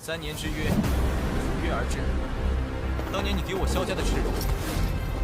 3年之约，如约而至。当年你给我萧家的耻辱，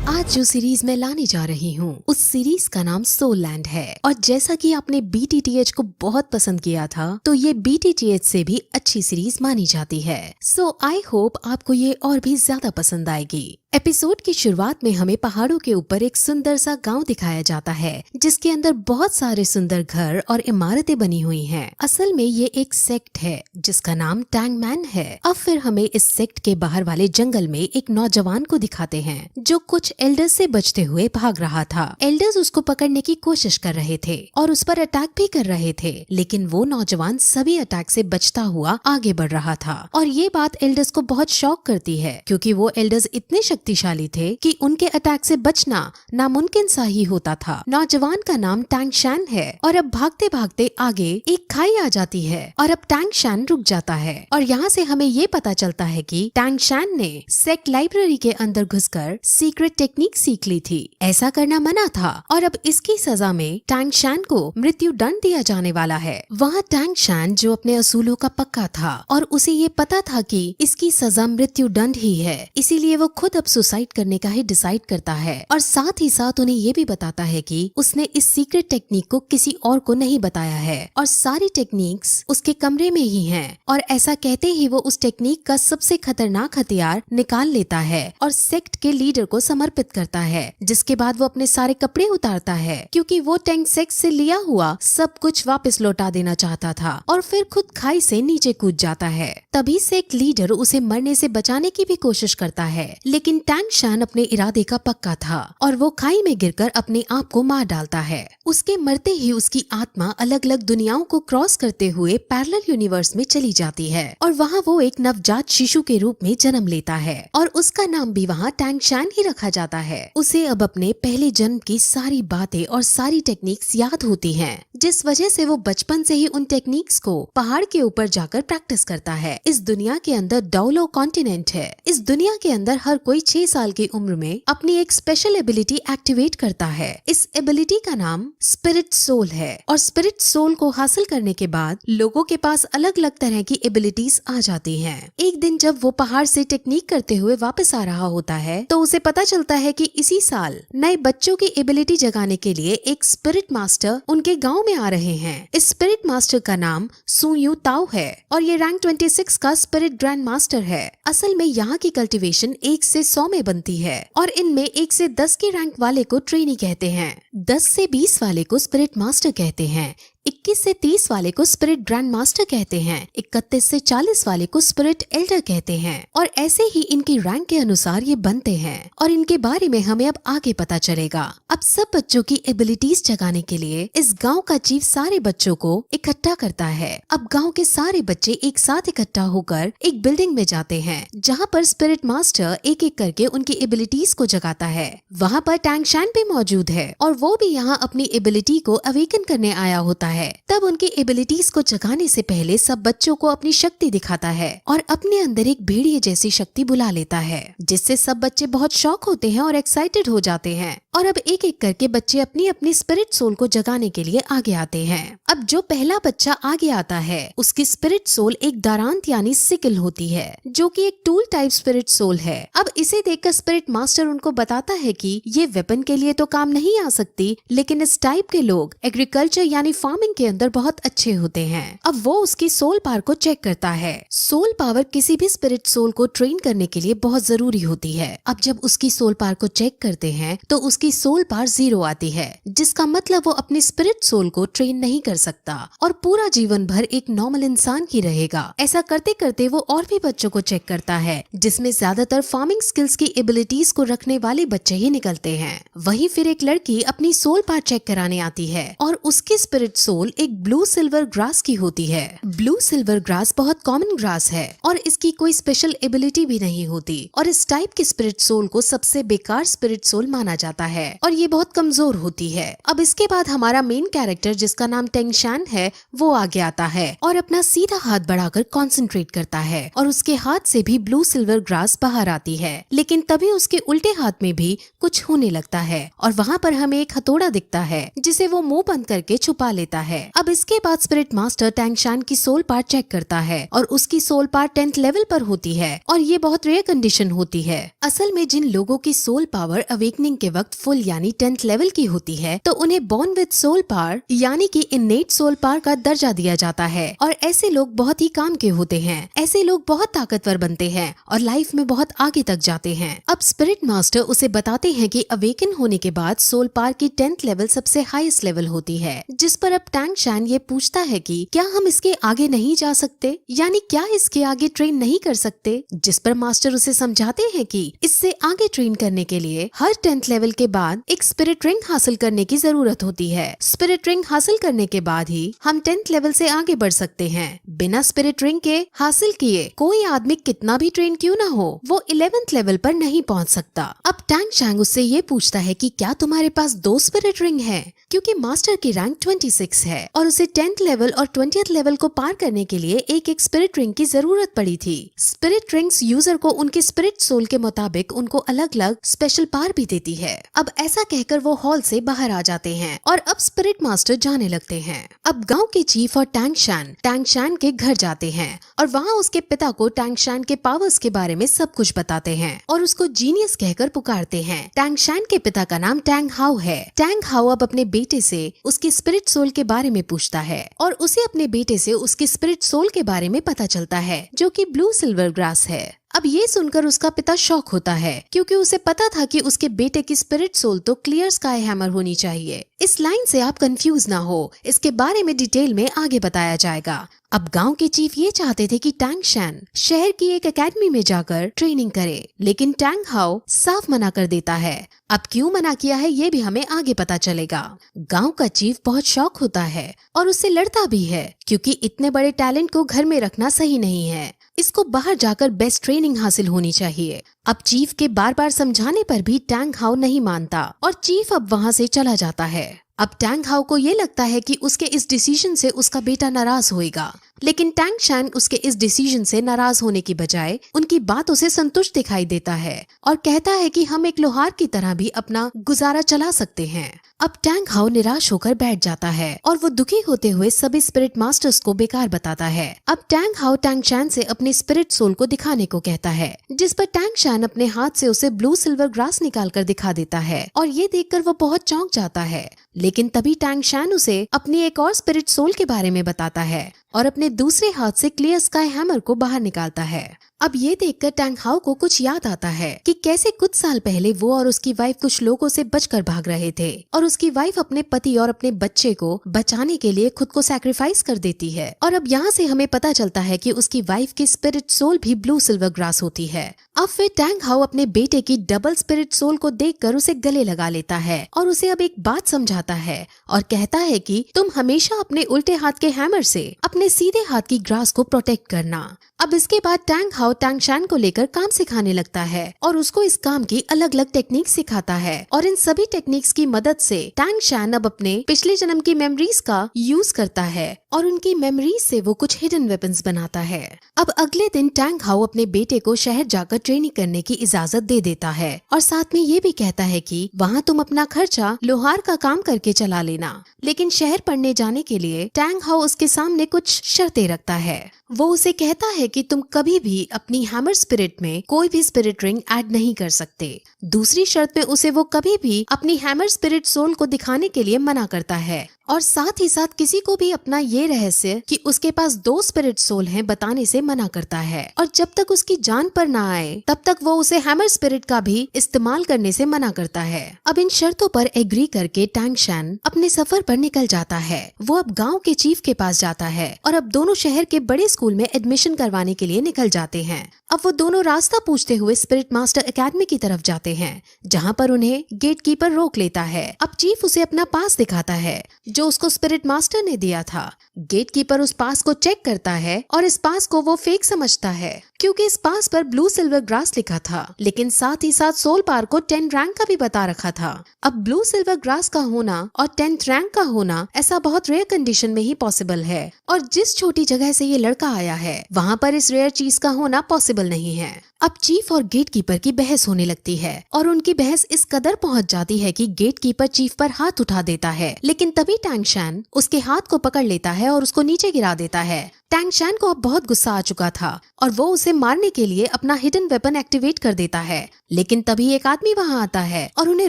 आज जो सीरीज मैं लाने जा रही हूँ उस सीरीज का नाम सोल लैंड है। और जैसा कि आपने BTTH को बहुत पसंद किया था तो ये BTTH से भी अच्छी सीरीज मानी जाती है। सो आई होप आपको ये और भी ज्यादा पसंद आएगी। एपिसोड की शुरुआत में हमें पहाड़ों के ऊपर एक सुंदर सा गांव दिखाया जाता है जिसके अंदर बहुत सारे सुंदर घर और इमारतें बनी हुई हैं। असल में ये एक सेक्ट है जिसका नाम टैंगमैन है। अब फिर हमें इस सेक्ट के बाहर वाले जंगल में एक नौजवान को दिखाते हैं जो कुछ एल्डर्स से बचते हुए भाग रहा था। एल्डर्स उसको पकड़ने की कोशिश कर रहे थे और उस पर अटैक भी कर रहे थे, लेकिन वो नौजवान सभी अटैक से बचता हुआ आगे बढ़ रहा था। और ये बात एल्डर्स को बहुत शॉक करती है क्योंकि वो एल्डर्स इतने शक्तिशाली थे कि उनके अटैक से बचना नामुमकिन सा ही होता था। नौजवान का नाम टैंग शैन है और अब भागते भागते आगे एक खाई आ जाती है और अब टैंग शैन रुक जाता है। और यहाँ से हमें ये पता चलता है कि टैंग शैन ने सेक्ट लाइब्रेरी के अंदर घुसकर सीक्रेट टेक्निक सीख ली थी। ऐसा करना मना था और अब इसकी सजा में टैंग शैन को मृत्यु दंड दिया जाने वाला है। वहाँ टैंग शैन जो अपने असूलों का पक्का था और उसे ये पता था कि इसकी सजा मृत्यु दंड ही है, इसीलिए वो खुद अब सुसाइड करने का ही डिसाइड करता है और साथ ही साथ उन्हें ये भी बताता है कि उसने इस सीक्रेट टेक्निक को किसी और को नहीं बताया है और सारी टेक्निक्स उसके कमरे में ही हैं। और ऐसा कहते ही वो उस टेक्निक का सबसे खतरनाक हथियार निकाल लेता है और सेक्ट के लीडर को समर्पित करता है, जिसके बाद वो अपने सारे कपड़े उतारता है क्योंकि वो टैंग सेक्ट से लिया हुआ सब कुछ वापस लौटा देना चाहता था और फिर खुद खाई से नीचे कूद जाता है। तभी सेक्ट लीडर उसे मरने से बचाने की भी कोशिश करता है, लेकिन टैंग शैन अपने इरादे का पक्का था और वो खाई में गिरकर अपने आप को मार डालता है। उसके मरते ही उसकी आत्मा अलग अलग दुनियाओं को क्रॉस करते हुए पैरेलल यूनिवर्स में चली जाती है और वहाँ वो एक नवजात शिशु के रूप में जन्म लेता है और उसका नाम भी वहाँ टैंग शैन ही रखा जाता है। उसे अब अपने पहले जन्म की सारी बातें और सारी टेक्निक्स याद होती हैं, जिस वजह से वो बचपन से ही उन टेक्निक्स को पहाड़ के ऊपर जाकर प्रैक्टिस करता है। इस दुनिया के अंदर डौलो कॉन्टिनेंट है। इस दुनिया के अंदर हर कोई 6 साल की उम्र में अपनी एक स्पेशल एबिलिटी एक्टिवेट करता है। इस एबिलिटी का नाम स्पिरिट सोल है और स्पिरिट सोल को हासिल करने के बाद लोगों के पास अलग अलग तरह की एबिलिटीज आ जाती हैं। एक दिन जब वो पहाड़ से टेक्निक करते हुए वापस आ रहा होता है तो उसे पता चलता है कि इसी साल नए बच्चों की एबिलिटी जगाने के लिए एक स्पिरिट मास्टर उनके गांव में आ रहे हैं। इस स्पिरिट मास्टर का नाम सुयू ताओ है और ये रैंक 26 का स्पिरिट ग्रैंड मास्टर है। असल में यहाँ की कल्टीवेशन 1 से 100 में बनती है और इनमें 1 से 10 के रैंक वाले को ट्रेनी कहते हैं, 10 से 20 वाले को स्पिरिट मास्टर कहते हैं, 21 से 30 वाले को स्पिरिट ग्रैंड मास्टर कहते हैं, 31 से 40 वाले को स्पिरिट एल्डर कहते हैं और ऐसे ही इनकी रैंक के अनुसार ये बनते हैं और इनके बारे में हमें अब आगे पता चलेगा। अब सब बच्चों की एबिलिटीज जगाने के लिए इस गांव का चीफ सारे बच्चों को इकट्ठा करता है। अब गांव के सारे बच्चे एक साथ इकट्ठा होकर एक बिल्डिंग में जाते हैं जहाँ पर स्पिरिट मास्टर एक एक करके उनकी एबिलिटीज को जगाता है। वहाँ पर टैंग शैन भी मौजूद है और वो भी यहाँ अपनी एबिलिटी को अवेकन करने आया होता है। तब उनकी एबिलिटीज को जगाने से पहले सब बच्चों को अपनी शक्ति दिखाता है और अपने अंदर एक भेड़िए जैसी शक्ति बुला लेता है, जिससे सब बच्चे बहुत शॉक होते हैं और एक्साइटेड हो जाते हैं। और अब एक एक करके बच्चे अपनी अपनी स्पिरिट सोल को जगाने के लिए आगे आते हैं। अब जो पहला बच्चा आगे आता है उसकी स्पिरिट सोल एक दारांत यानी सिकल होती है जो कि एक टूल टाइप स्पिरिट सोल है। अब इसे देखकर स्पिरिट मास्टर उनको बताता है कि ये वेपन के लिए तो काम नहीं आ सकती, लेकिन इस टाइप के लोग एग्रीकल्चर यानी फार्मिंग के अंदर बहुत अच्छे होते हैं। अब वो उसकी सोल पावर को चेक करता है। सोल पावर किसी भी स्पिरिट सोल को ट्रेन करने के लिए बहुत जरूरी होती है। अब जब उसकी सोल पावर को चेक करते हैं तो उसकी सोल पावर 0 आती है, जिसका मतलब वो अपनी स्पिरिट सोल को ट्रेन नहीं कर सकता और पूरा जीवन भर एक नॉर्मल इंसान ही रहेगा। ऐसा करते करते वो और भी बच्चों को चेक करता है जिसमें ज्यादातर फार्मिंग स्किल्स की एबिलिटीज को रखने वाले बच्चे ही निकलते हैं। वहीं फिर एक लड़की अपनी सोल पावर चेक कराने आती है और उसकी स्पिरिट सोल एक ब्लू सिल्वर ग्रास की होती है। ब्लू सिल्वर ग्रास बहुत कॉमन ग्रास है और इसकी कोई स्पेशल एबिलिटी भी नहीं होती और इस टाइप की स्पिरिट सोल को सबसे बेकार स्पिरिट सोल माना जाता है और ये बहुत कमजोर होती है। अब इसके बाद हमारा मेन कैरेक्टर जिसका नाम टैंग शैन है वो आगे आता है और अपना सीधा हाथ बढ़ाकर कंसंट्रेट करता है और उसके हाथ से भी ब्लू सिल्वर ग्रास बाहर आती है, लेकिन तभी उसके उल्टे हाथ में भी कुछ होने लगता है और वहाँ पर हमें एक हथौड़ा दिखता है जिसे वो मुंह बंद करके छुपा लेता देता है। अब इसके बाद स्पिरिट मास्टर टैंगशान की सोल पार्ट चेक करता है और उसकी सोल पार्ट 10th लेवल पर होती है और ये बहुत रेयर कंडीशन होती है। असल में जिन लोगों की सोल पावर अवेकनिंग के वक्त फुल यानी 10th लेवल की होती है तो उन्हें बॉर्न विद सोल पावर यानी कि इनेट सोल पावर का दर्जा दिया जाता है और ऐसे लोग बहुत ही काम के होते हैं। ऐसे लोग बहुत ताकतवर बनते हैं और लाइफ में बहुत आगे तक जाते हैं। अब स्पिरिट मास्टर उसे बताते हैं कि अवेकन होने के बाद सोल पावर की 10th लेवल सबसे हाईएस्ट लेवल होती है, जिस पर अब टैंगशान ये पूछता है कि क्या हम इसके आगे नहीं जा सकते, यानी क्या इसके आगे ट्रेन नहीं कर सकते, जिस पर मास्टर उसे समझाते हैं कि इससे आगे ट्रेन करने के लिए हर 10th लेवल के बाद एक स्पिरिट रिंग हासिल करने की जरूरत होती है। स्पिरिट रिंग हासिल करने के बाद ही हम 10th लेवल से आगे बढ़ सकते हैं। बिना स्पिरिट रिंग के हासिल किए कोई आदमी कितना भी ट्रेन क्यों न हो वो 11th लेवल पर नहीं पहुंच सकता। अब टैंगशान उससे ये पूछता है कि क्या तुम्हारे पास 2 स्पिरिट रिंग है, क्योंकि मास्टर की रैंक 26 है और उसे 10th लेवल और 20th लेवल को पार करने के लिए एक स्पिरिट रिंग की जरूरत पड़ी थी। स्पिरिट रिंग्स यूजर को उनके स्पिरिट सोल के मुताबिक उनको अलग अलग स्पेशल पावर भी देती है। अब ऐसा कहकर वो हॉल से बाहर आ जाते हैं और अब स्पिरिट मास्टर जाने लगते हैं। अब गांव के चीफ और टैंगशान के घर जाते हैं और वहाँ उसके पिता को टैंगशान के पावर्स के बारे में सब कुछ बताते हैं और उसको जीनियस कहकर पुकारते हैं। टैंगशान के पिता का नाम टैंग हाउ है। टैंग हाउ अब अपने बेटे से उसके स्पिरिट सोल के बारे में पूछता है और उसे अपने बेटे से उसके स्पिरिट सोल के बारे में पता चलता है, जो कि ब्लू सिल्वर ग्रास है। अब ये सुनकर उसका पिता शॉक होता है क्योंकि उसे पता था कि उसके बेटे की स्पिरिट सोल तो क्लियर स्काई हैमर होनी चाहिए। इस लाइन से आप कंफ्यूज ना हो, इसके बारे में डिटेल में आगे बताया जाएगा। अब गांव के चीफ ये चाहते थे कि टैंगशान शहर की एक एकेडमी में जाकर ट्रेनिंग करे, लेकिन टैंग हाउ साफ मना कर देता है। अब क्यों मना किया है ये भी हमें आगे पता चलेगा। गांव का चीफ बहुत शॉक होता है और उससे लड़ता भी है क्योंकि इतने बड़े टैलेंट को घर में रखना सही नहीं है, इसको बाहर जाकर बेस्ट ट्रेनिंग हासिल होनी चाहिए। अब चीफ के बार बार समझाने पर भी टैंग हाउ नहीं मानता और चीफ अब वहाँ से चला जाता है। अब टैंग हाउ को ये लगता है कि उसके इस डिसीजन से उसका बेटा नाराज होएगा, लेकिन टैंगशान उसके इस डिसीजन से नाराज होने की बजाय उनकी बातों से संतुष्ट दिखाई देता है और कहता है कि हम एक लोहार की तरह भी अपना गुजारा चला सकते हैं। अब टैंग हाउ निराश होकर बैठ जाता है और वो दुखी होते हुए सभी स्पिरिट मास्टर्स को बेकार बताता है। अब टैंग हाउ टैंगशान से अपने स्पिरिट सोल को दिखाने को कहता है, जिस पर टैंगशान अपने हाथ से उसे ब्लू सिल्वर ग्रास निकाल कर दिखा देता है और ये देखकर वो बहुत चौंक जाता है। लेकिन तभी टैंगशान उसे अपनी एक और स्पिरिट सोल के बारे में बताता है और अपने दूसरे हाथ से क्लियर स्काई हैमर को बाहर निकालता है। अब ये देखकर टैंग हाउ को कुछ याद आता है कि कैसे कुछ साल पहले वो और उसकी वाइफ कुछ लोगों से बचकर भाग रहे थे और उसकी वाइफ अपने पति और अपने बच्चे को बचाने के लिए खुद को सैक्रिफाइस कर देती है। और अब यहाँ से हमें पता चलता है कि उसकी वाइफ की स्पिरिट सोल भी ब्लू सिल्वर ग्रास होती है। अब फिर टैंग हाउ अपने बेटे की डबल स्पिरिट सोल को देखकर उसे गले लगा लेता है और उसे अब एक बात समझाता है और कहता है कि तुम हमेशा अपने उल्टे हाथ के हैमर से अपने सीधे हाथ की ग्रास को प्रोटेक्ट करना। अब इसके बाद टैंग हाउ टैंगशान को लेकर काम सिखाने लगता है और उसको इस काम की अलग अलग टेक्निक सिखाता है और इन सभी टेक्निक्स की मदद से टैंगशान अब अपने पिछले जन्म की मेमोरीज का यूज करता है और उनकी मेमोरीज से वो कुछ हिडन वेपन्स बनाता है। अब अगले दिन टैंग हाउ अपने बेटे को शहर जाकर ट्रेनिंग करने की इजाजत दे देता है और साथ में ये भी कहता है कि वहाँ तुम अपना खर्चा लोहार का काम करके चला लेना। लेकिन शहर पढ़ने जाने के लिए टैंग हाउ उसके सामने कुछ शर्तें रखता है। वो उसे कहता है कि तुम कभी भी अपनी हैमर स्पिरिट में कोई भी स्पिरिट रिंग ऐड नहीं कर सकते। दूसरी शर्त में उसे वो कभी भी अपनी हैमर स्पिरिट सोल को दिखाने के लिए मना करता है और साथ ही साथ किसी को भी अपना ये रहस्य कि उसके पास 2 स्पिरिट सोल हैं बताने से मना करता है और जब तक उसकी जान पर ना आए तब तक वो उसे हैमर स्पिरिट का भी इस्तेमाल करने से मना करता है। अब इन शर्तों पर एग्री करके टैंगशान अपने सफर पर निकल जाता है। वो अब गांव के चीफ के पास जाता है और अब दोनों शहर के बड़े स्कूल में एडमिशन करवाने के लिए निकल जाते हैं। अब वो दोनों रास्ता पूछते हुए स्पिरिट मास्टर एकेडमी की तरफ जाते हैं, जहाँ पर उन्हें गेट कीपर रोक लेता है। अब चीफ उसे अपना पास दिखाता है जो उसको स्पिरिट मास्टर ने दिया था। गेट कीपर उस पास को चेक करता है और इस पास को वो फेक समझता है क्योंकि इस पास पर ब्लू सिल्वर ग्रास लिखा था, लेकिन साथ ही साथ सोल पार को 10 रैंक का भी बता रखा था। अब ब्लू सिल्वर ग्रास का होना और 10th रैंक का होना ऐसा बहुत रेयर कंडीशन में ही पॉसिबल है और जिस छोटी जगह से ये लड़का आया है वहाँ पर इस रेयर चीज का होना पॉसिबल नहीं है। अब चीफ और गेट कीपर की बहस होने लगती है और उनकी बहस इस कदर पहुंच जाती है कि गेट कीपर चीफ पर हाथ उठा देता है, लेकिन तभी टैंग शैन उसके हाथ को पकड़ लेता है और उसको नीचे गिरा देता है। टैंग शैन को अब बहुत गुस्सा आ चुका था और वो उसे मारने के लिए अपना हिडन वेपन एक्टिवेट कर देता है, लेकिन तभी एक आदमी वहाँ आता है और उन्हें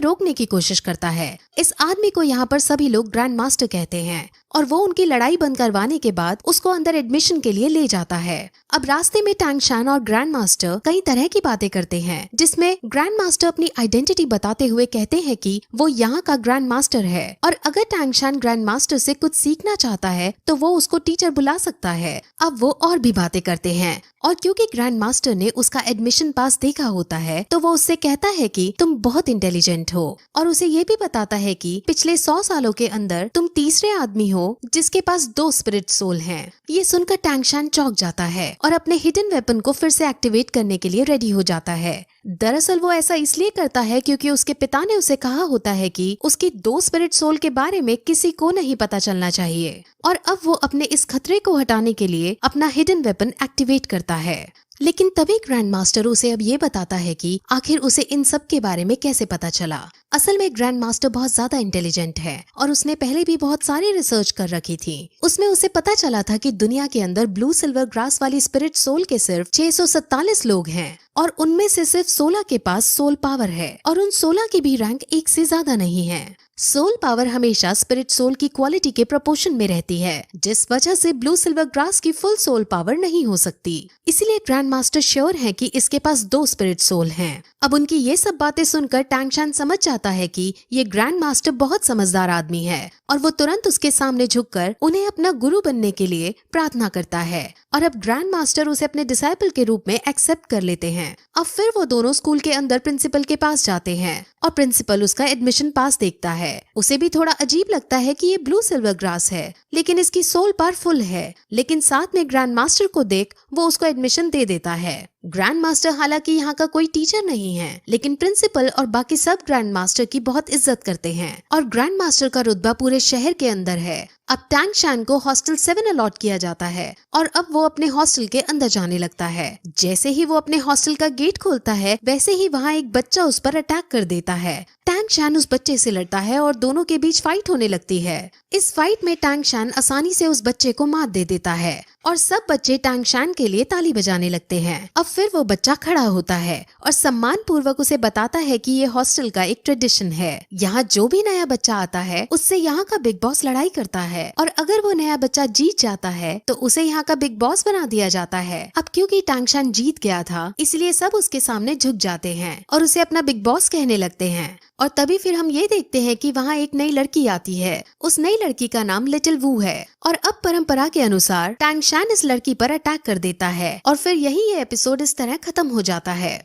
रोकने की कोशिश करता है। इस आदमी को यहाँ पर सभी लोग ग्रैंड मास्टर कहते हैं और वो उनकी लड़ाई बंद करवाने के बाद उसको अंदर एडमिशन के लिए ले जाता है। अब रास्ते में टैंग शैन और ग्रैंड मास्टर कई तरह की बातें करते हैं, जिसमें ग्रैंड मास्टर अपनी आइडेंटिटी बताते हुए कहते हैं कि वो यहाँ का ग्रैंड मास्टर है और अगर टैंग शैन ग्रैंड मास्टर से कुछ सीखना चाहता है तो वो उसको टीचर बुला सकता है। अब वो और भी बातें करते हैं और क्योंकि ग्रैंड मास्टर ने उसका एडमिशन पास देखा होता है तो वो उससे कहता है कि तुम बहुत इंटेलिजेंट हो और उसे ये भी बताता है कि पिछले 100 सालों के अंदर तुम तीसरे आदमी हो जिसके पास 2 स्पिरिट सोल हैं। ये सुनकर टैंग शैन चौंक जाता है और अपने हिडन वेपन को फिर से एक्टिवेट करने के लिए रेडी हो जाता है। दरअसल वो ऐसा इसलिए करता है क्योंकि उसके पिता ने उसे कहा होता है कि उसकी 2 स्पिरिट सोल के बारे में किसी को नहीं पता चलना चाहिए और अब वो अपने इस खतरे को हटाने के लिए अपना हिडन वेपन एक्टिवेट करता है। लेकिन तभी ग्रैंड मास्टर उसे अब ये बताता है कि आखिर उसे इन सब के बारे में कैसे पता चला। असल में ग्रैंड मास्टर बहुत ज्यादा इंटेलिजेंट है और उसने पहले भी बहुत सारी रिसर्च कर रखी थी। उसमें उसे पता चला था कि दुनिया के अंदर ब्लू सिल्वर ग्रास वाली स्पिरिट सोल के सिर्फ 647 लोग हैं और उनमें से सिर्फ 16 के पास सोल पावर है और उन 16 की भी रैंक 1 से ज्यादा नहीं है। सोल पावर हमेशा स्पिरिट सोल की क्वालिटी के प्रोपोर्शन में रहती है, जिस वजह से ब्लू सिल्वर ग्रास की फुल सोल पावर नहीं हो सकती। इसीलिए ग्रैंड मास्टर श्योर है कि इसके पास 2 स्पिरिट सोल हैं। अब उनकी ये सब बातें सुनकर टैंग शैन समझ जाता है कि ये ग्रैंड मास्टर बहुत समझदार आदमी है और वो तुरंत उसके सामने झुककर उन्हें अपना गुरु बनने के लिए प्रार्थना करता है और अब ग्रैंड मास्टर उसे अपने डिसाइपल के रूप में एक्सेप्ट कर लेते हैं। अब फिर वो दोनों स्कूल के अंदर प्रिंसिपल के पास जाते हैं और प्रिंसिपल उसका एडमिशन पास देखता है। उसे भी थोड़ा अजीब लगता है कि ये ब्लू सिल्वर ग्रास है लेकिन इसकी सोल पावर फुल है, लेकिन साथ में ग्रैंड मास्टर को देख वो उसको एडमिशन दे देता है। ग्रैंड मास्टर हालांकि यहाँ का कोई टीचर नहीं है, लेकिन प्रिंसिपल और बाकी सब ग्रैंड मास्टर की बहुत इज्जत करते हैं और ग्रैंड मास्टर का रुतबा पूरे शहर के अंदर है। अब टैंग शैन को हॉस्टल 7 अलॉट किया जाता है और अब वो अपने हॉस्टल के अंदर जाने लगता है। जैसे ही वो अपने हॉस्टल का गेट खोलता है वैसे ही वहाँ एक बच्चा उस पर अटैक कर देता है। टैंग शैन उस बच्चे से लड़ता है और दोनों के बीच फाइट होने लगती है। इस फाइट में टैंग शैन आसानी से उस बच्चे को मार दे देता है और सब बच्चे टैंग शैन के लिए ताली बजाने लगते हैं। अब फिर वो बच्चा खड़ा होता है और सम्मान पूर्वक उसे बताता है कि ये हॉस्टल का एक ट्रेडिशन है। यहाँ जो भी नया बच्चा आता है उससे यहाँ का बिग बॉस लड़ाई करता है और अगर वो नया बच्चा जीत जाता है तो उसे यहाँ का बिग बॉस बना दिया जाता है। अब क्योंकि टैंग शैन जीत गया था इसलिए सब उसके सामने झुक जाते हैं और उसे अपना बिग बॉस कहने लगते हैं। और तभी फिर हम ये देखते हैं कि वहाँ एक नई लड़की आती है। उस नई लड़की का नाम लिटिल वू है और अब परंपरा के अनुसार टैंग शैन इस लड़की पर अटैक कर देता है और फिर यही ये एपिसोड इस तरह खत्म हो जाता है।